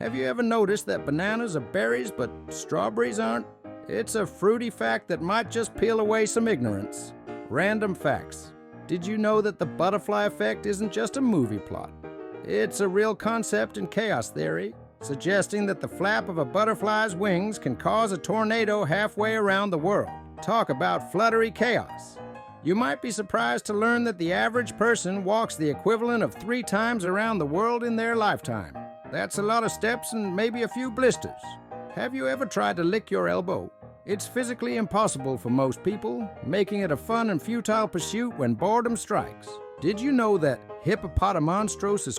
Have you ever noticed that bananas are berries but strawberries aren't? It's a fruity fact that might just peel away some ignorance. Random facts. Did you know that the butterfly effect isn't just a movie plot? It's a real concept in chaos theory, suggesting that the flap of a butterfly's wings can cause a tornado halfway around the world. Talk about fluttery chaos. You might be surprised to learn that the average person walks the equivalent of 3 times around the world in their lifetime. That's a lot of steps and maybe a few blisters. Have you ever tried to lick your elbow? It's physically impossible for most people, making it a fun and futile pursuit when boredom strikes. Did you know that hippopotamonstrosis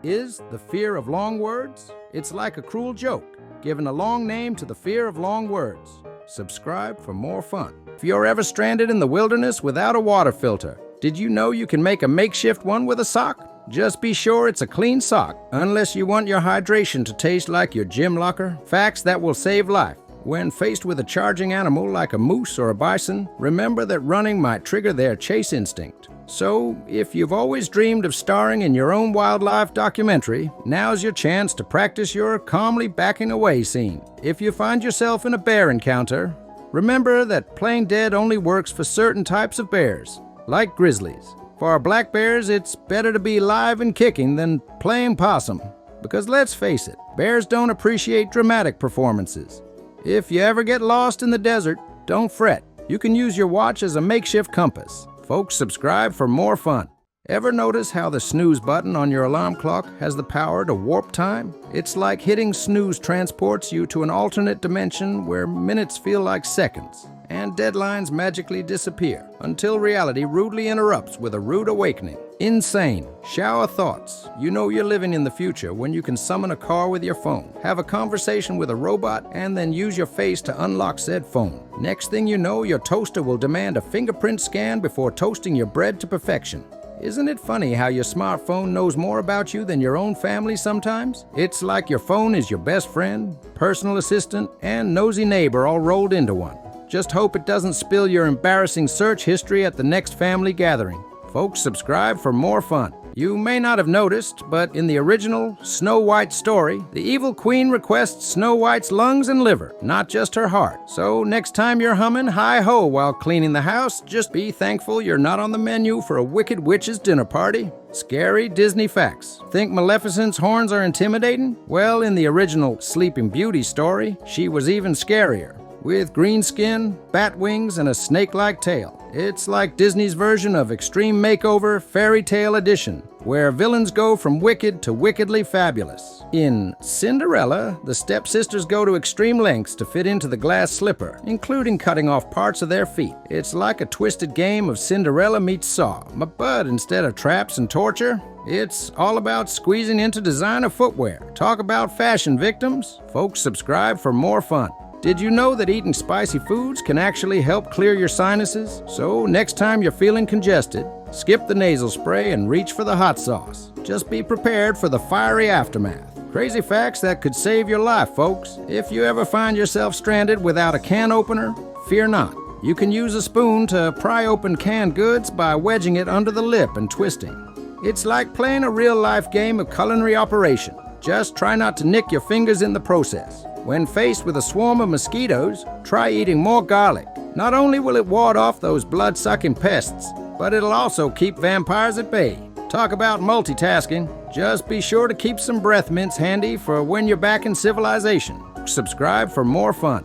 is the fear of long words? It's like a cruel joke, giving a long name to the fear of long words. Subscribe for more fun. If you're ever stranded in the wilderness without a water filter, did you know you can make a makeshift one with a sock? Just be sure it's a clean sock, unless you want your hydration to taste like your gym locker. Facts that will save life. When faced with a charging animal like a moose or a bison, remember that running might trigger their chase instinct. So, if you've always dreamed of starring in your own wildlife documentary, now's your chance to practice your calmly backing away scene. If you find yourself in a bear encounter, remember that playing dead only works for certain types of bears, like grizzlies. For our black bears, it's better to be live and kicking than playing possum. Because let's face it, bears don't appreciate dramatic performances. If you ever get lost in the desert, don't fret. You can use your watch as a makeshift compass. Folks, subscribe for more fun. Ever notice how the snooze button on your alarm clock has the power to warp time? It's like hitting snooze transports you to an alternate dimension where minutes feel like seconds, and deadlines magically disappear until reality rudely interrupts with a rude awakening. Insane. Shower thoughts. You know you're living in the future when you can summon a car with your phone, have a conversation with a robot, and then use your face to unlock said phone. Next thing you know, your toaster will demand a fingerprint scan before toasting your bread to perfection. Isn't it funny how your smartphone knows more about you than your own family sometimes? It's like your phone is your best friend, personal assistant, and nosy neighbor all rolled into one. Just hope it doesn't spill your embarrassing search history at the next family gathering. Folks, subscribe for more fun. You may not have noticed, but in the original Snow White story, the evil queen requests Snow White's lungs and liver, not just her heart. So next time you're humming hi-ho while cleaning the house, just be thankful you're not on the menu for a wicked witch's dinner party. Scary Disney facts. Think Maleficent's horns are intimidating? Well, in the original Sleeping Beauty story, she was even scarier, with green skin, bat wings, and a snake-like tail. It's like Disney's version of Extreme Makeover Fairy Tale Edition, where villains go from wicked to wickedly fabulous. In Cinderella, the stepsisters go to extreme lengths to fit into the glass slipper, including cutting off parts of their feet. It's like a twisted game of Cinderella meets Saw, but instead of traps and torture, it's all about squeezing into designer footwear. Talk about fashion victims. Folks, subscribe for more fun. Did you know that eating spicy foods can actually help clear your sinuses? So next time you're feeling congested, skip the nasal spray and reach for the hot sauce. Just be prepared for the fiery aftermath. Crazy facts that could save your life, folks. If you ever find yourself stranded without a can opener, fear not. You can use a spoon to pry open canned goods by wedging it under the lip and twisting. It's like playing a real-life game of culinary operation. Just try not to nick your fingers in the process. When faced with a swarm of mosquitoes, try eating more garlic. Not only will it ward off those blood-sucking pests, but it'll also keep vampires at bay. Talk about multitasking. Just be sure to keep some breath mints handy for when you're back in civilization. Subscribe for more fun.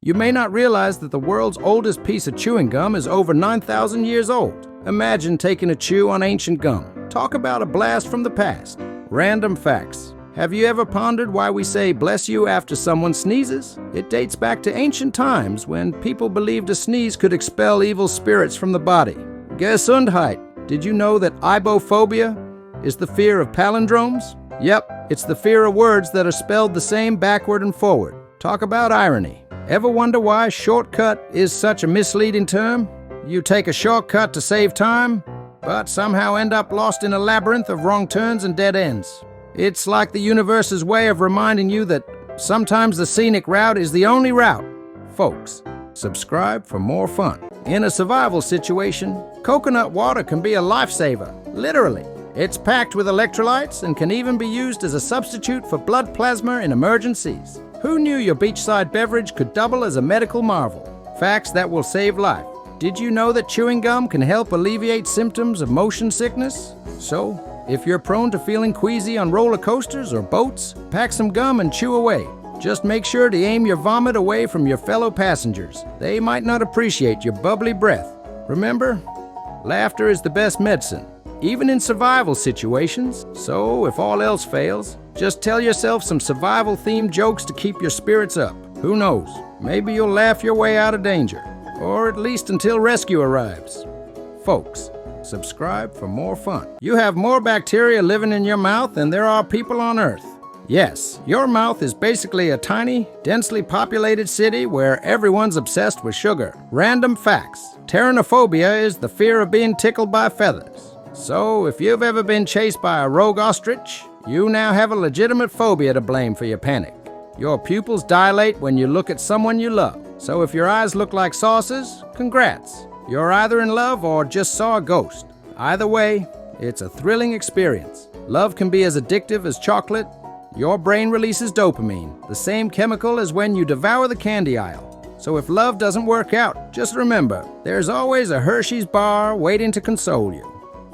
You may not realize that the world's oldest piece of chewing gum is over 9,000 years old. Imagine taking a chew on ancient gum. Talk about a blast from the past. Random facts. Have you ever pondered why we say bless you after someone sneezes? It dates back to ancient times when people believed a sneeze could expel evil spirits from the body. Gesundheit. Did you know that ibophobia is the fear of palindromes? Yep, it's the fear of words that are spelled the same backward and forward. Talk about irony. Ever wonder why shortcut is such a misleading term? You take a shortcut to save time, but somehow end up lost in a labyrinth of wrong turns and dead ends. It's like the universe's way of reminding you that sometimes the scenic route is the only route. Folks, subscribe for more fun. In a survival situation, coconut water can be a lifesaver, literally. It's packed with electrolytes and can even be used as a substitute for blood plasma in emergencies. Who knew your beachside beverage could double as a medical marvel? Facts that will save life. Did you know that chewing gum can help alleviate symptoms of motion sickness? So, if you're prone to feeling queasy on roller coasters or boats, pack some gum and chew away. Just make sure to aim your vomit away from your fellow passengers. They might not appreciate your bubbly breath. Remember, laughter is the best medicine, even in survival situations. So, if all else fails, just tell yourself some survival-themed jokes to keep your spirits up. Who knows? Maybe you'll laugh your way out of danger, or at least until rescue arrives. Folks, subscribe for more fun. You have more bacteria living in your mouth than there are people on Earth. Yes, your mouth is basically a tiny, densely populated city where everyone's obsessed with sugar. Random facts. Pteronophobia is the fear of being tickled by feathers. So, if you've ever been chased by a rogue ostrich, you now have a legitimate phobia to blame for your panic. Your pupils dilate when you look at someone you love. So if your eyes look like saucers, congrats. You're either in love or just saw a ghost. Either way, it's a thrilling experience. Love can be as addictive as chocolate. Your brain releases dopamine, the same chemical as when you devour the candy aisle. So if love doesn't work out, just remember, there's always a Hershey's bar waiting to console you.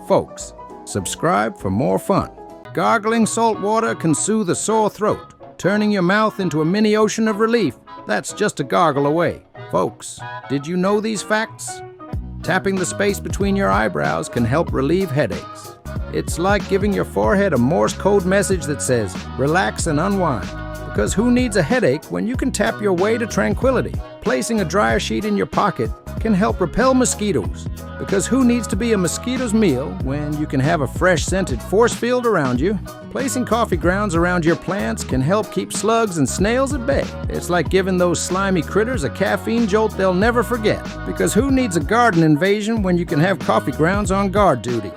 Folks, subscribe for more fun. Gargling salt water can soothe a sore throat. Turning your mouth into a mini ocean of relief, that's just a gargle away. Folks, did you know these facts? Tapping the space between your eyebrows can help relieve headaches. It's like giving your forehead a Morse code message that says, relax and unwind. Because who needs a headache when you can tap your way to tranquility? Placing a dryer sheet in your pocket can help repel mosquitoes. Because who needs to be a mosquito's meal when you can have a fresh scented force field around you? Placing coffee grounds around your plants can help keep slugs and snails at bay. It's like giving those slimy critters a caffeine jolt they'll never forget. Because who needs a garden invasion when you can have coffee grounds on guard duty?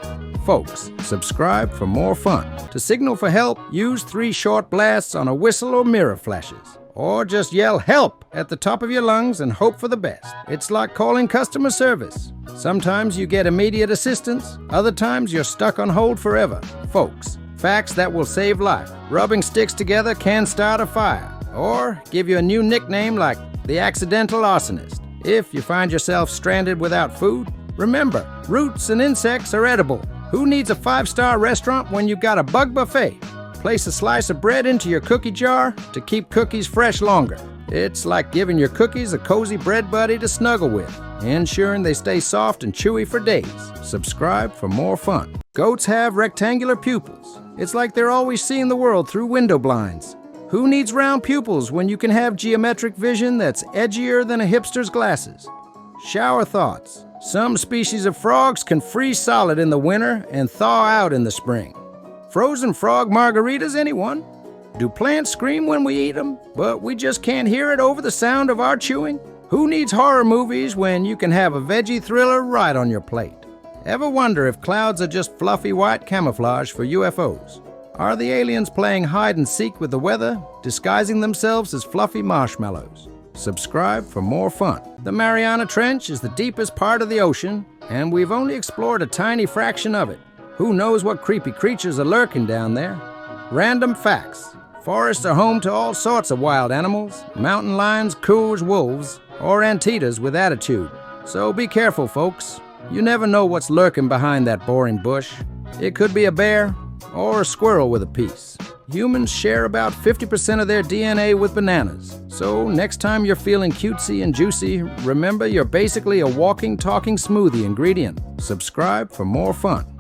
Folks, subscribe for more fun. To signal for help, use 3 short blasts on a whistle or mirror flashes. Or just yell help at the top of your lungs and hope for the best. It's like calling customer service. Sometimes you get immediate assistance, other times you're stuck on hold forever. Folks, facts that will save life. Rubbing sticks together can start a fire. Or give you a new nickname like the Accidental Arsonist. If you find yourself stranded without food, remember, roots and insects are edible. Who needs a 5-star restaurant when you've got a bug buffet? Place a slice of bread into your cookie jar to keep cookies fresh longer. It's like giving your cookies a cozy bread buddy to snuggle with, ensuring they stay soft and chewy for days. Subscribe for more fun. Goats have rectangular pupils. It's like they're always seeing the world through window blinds. Who needs round pupils when you can have geometric vision that's edgier than a hipster's glasses? Shower thoughts. Some species of frogs can freeze solid in the winter and thaw out in the spring. Frozen frog margaritas, anyone? Do plants scream when we eat them, but we just can't hear it over the sound of our chewing? Who needs horror movies when you can have a veggie thriller right on your plate? Ever wonder if clouds are just fluffy white camouflage for UFOs? Are the aliens playing hide and seek with the weather, disguising themselves as fluffy marshmallows? Subscribe for more fun. The Mariana Trench is the deepest part of the ocean, and we've only explored a tiny fraction of it. Who knows what creepy creatures are lurking down there? Random facts. Forests are home to all sorts of wild animals, mountain lions, cougars, wolves, or anteaters with attitude. So be careful, folks. You never know what's lurking behind that boring bush. It could be a bear or a squirrel with a piece. Humans share about 50% of their DNA with bananas. So next time you're feeling cutesy and juicy, remember you're basically a walking, talking smoothie ingredient. Subscribe for more fun.